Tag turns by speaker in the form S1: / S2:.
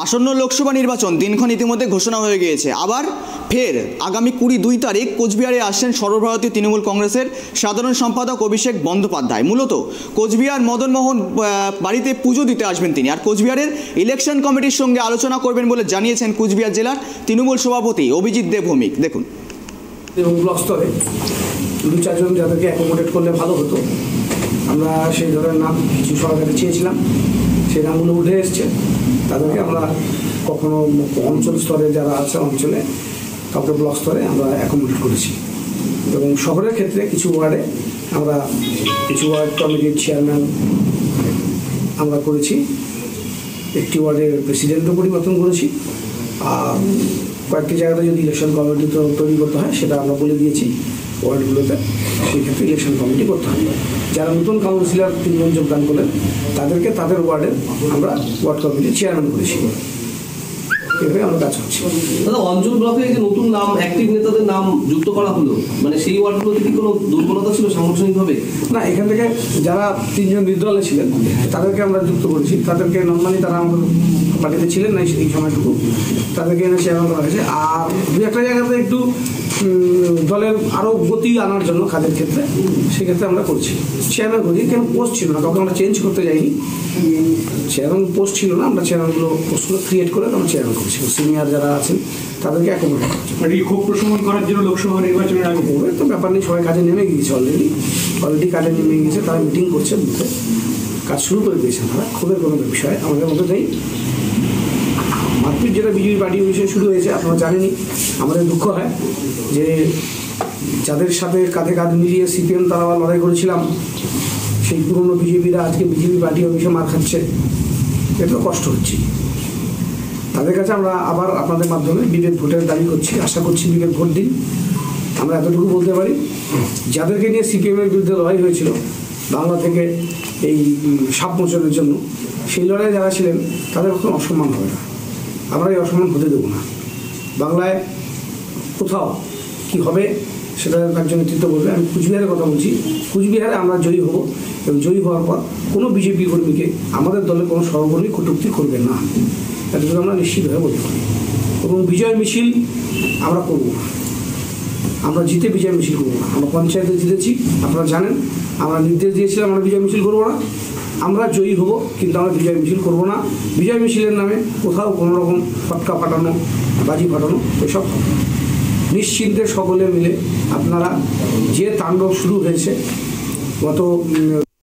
S1: আসন্ন লোকসভা নির্বাচন দিনক্ষণ ইতিমধ্যে ঘোষণা হয়ে গিয়েছে। আবার ফের আগামী 22 তারিখ কোচবিহারে আসছেন সর্বভারতীয় তৃণমূল কংগ্রেসের সাধারণ সম্পাদক অভিষেক বন্দ্যোপাধ্যায়। মূলত কোচবিহার মদনমোহন বাড়িতে পুজো দিতে আসবেন তিনি, আর কোচবিহারের ইলেকশন কমিটির সঙ্গে আলোচনা করবেন বলে জানিয়েছেন কুচবিহার জেলার তৃণমূল সভাপতি অভিজিৎ দেব ভৌমিক। দেখুন,
S2: ব্লক স্তরে দু চারজন যাদেরকে অ্যাকোমোডেট করলে ভালো হতো, আমরা সেই ধরনের নাম কিছু সরকারে চেয়েছিলাম, সেই নামগুলো উঠে এসছে। তাদেরকে আমরা কখনো অঞ্চল স্তরে যারা আছে অঞ্চলে, কাউকে ব্লক স্তরে আমরা অ্যাকোমোডেট করেছি। এবং শহরের ক্ষেত্রে কিছু ওয়ার্ডে আমরা কিছু ওয়ার্ড কমিটির চেয়ারম্যান আমরা করেছি, একটি ওয়ার্ডের প্রেসিডেন্টও পরিবর্তন করেছি। আর কয়েকটি জায়গাতে যদি ইলেকশন কমিটি তৈরি করতে হয় সেটা আমরা বলে দিয়েছি ওয়ার্ডগুলোতে, সেই ক্ষেত্রে ইলেকশন কমিটি করতে হবে। যারা নতুন কাউন্সিলর 3 জন যোগদান করলেন তাদেরকে তাদের ওয়ার্ডের আমরা ওয়ার্ড কমিটির চেয়ারম্যান করেছি। এভাবে আমরা কাজ করছি।
S3: দাদা, অঞ্চল ব্লকে যে নতুন নাম, অ্যাক্টিভ নেতাদের নাম যুক্ত করা হলো, মানে সেই ওয়ার্ডগুলোতে কি কোনো দুর্বলতা ছিল সাংগঠনিকভাবে?
S2: না, এখান থেকে যারা 3 জন নির্দলে ছিলেন তাদেরকে আমরা যুক্ত করেছি। তাদেরকে নর্মালি তারা আমাদের পার্টিতে ছিলেন না এই সময়টুকু, তাদেরকে এনে চেয়ারম্যান করা হয়েছে। আর দু একটা জায়গাতে একটু দলের আরও গতি আনার জন্য কাজের ক্ষেত্রে সেক্ষেত্রে আমরা করছি, চেয়ারম্যান করি। কেন পোস্ট ছিল না, কাউকে আমরা চেঞ্জ করতে যাইনি, চেয়ারম্যান পোস্ট ছিল না, আমরা চেয়ারম্যানগুলো পোস্টগুলো ক্রিয়েট করে আমরা চেয়ারম্যান করছি। সিনিয়র যারা আছেন তাদেরকে অ্যাকোমোডেট করছি।
S4: ক্ষোভ প্রশমন করার জন্য লোকসভা নির্বাচনের আগে
S2: হবে তো ব্যাপার নেই, সবাই কাজে নেমে গিয়েছে, অলরেডি কাজে নেমে গিয়েছে, তারা মিটিং করছে, বুথে কাজ শুরু করে দিয়েছেন তারা। ক্ষোভের কোনো বিষয় আমাদের মধ্যে নেই। মারপিট যেটা বিজেপি পার্টি বিষয়ে শুরু হয়েছে আপনারা জানেনই। আমাদের দুঃখ হয় যে যাদের সাথে কাঁধে কাঁধ মিলিয়ে সিপিএম তারা লড়াই করেছিলাম, সেই পুরনো বিজেপিরা আজকে বিজেপি পার্টি অফিসে মার খাচ্ছে, এটা কষ্ট হচ্ছে। তাদের কাছে আমরা আবার আপনাদের মাধ্যমে বিবেক ভোটের দাবি করছি, আশা করছি বিবেক ভোট দিন। আমরা এতটুকু বলতে পারি, যাদেরকে নিয়ে সিপিএমের বিরুদ্ধে লড়াই হয়েছিল বাংলা থেকে এই সাপ মোচনের জন্য, সেই লড়াইয়ে যারা ছিলেন তাদের কখনো অসম্মান হবে না, আমরা এই অসম্মান হতে দেবো না। বাংলায় কোথাও কি হবে সেটা একজন নেতৃত্ব বলবে। আমি কুচবিহারের কথা বলছি, কুচবিহারে আমরা জয়ী হব এবং জয়ী হওয়ার পর কোনো বিজেপি কর্মীকে আমাদের দলের কোনো সহকর্মী কটূক্তি করবে না, এটুকু আমরা নিশ্চিতভাবে বলতে পারি। এবং বিজয় মিছিল আমরা করব না, আমরা জিতে বিজয় মিছিল করবো না। আমরা পঞ্চায়েতে জিতেছি, আপনারা জানেন, আমরা নির্দেশ দিয়েছিলাম আমরা বিজয় মিছিল করবো না। আমরা জয়ী হব কিন্তু আমরা বিজয় মিছিল করবো না। বিজয় মিছিলের নামে কোথাও কোনো রকম ফটকা ফাটানো, বাজি ফাটানো এসব নিশ্চিন্তে সকলে মিলে আপনারা যে তাণ্ডব শুরু হয়েছে গত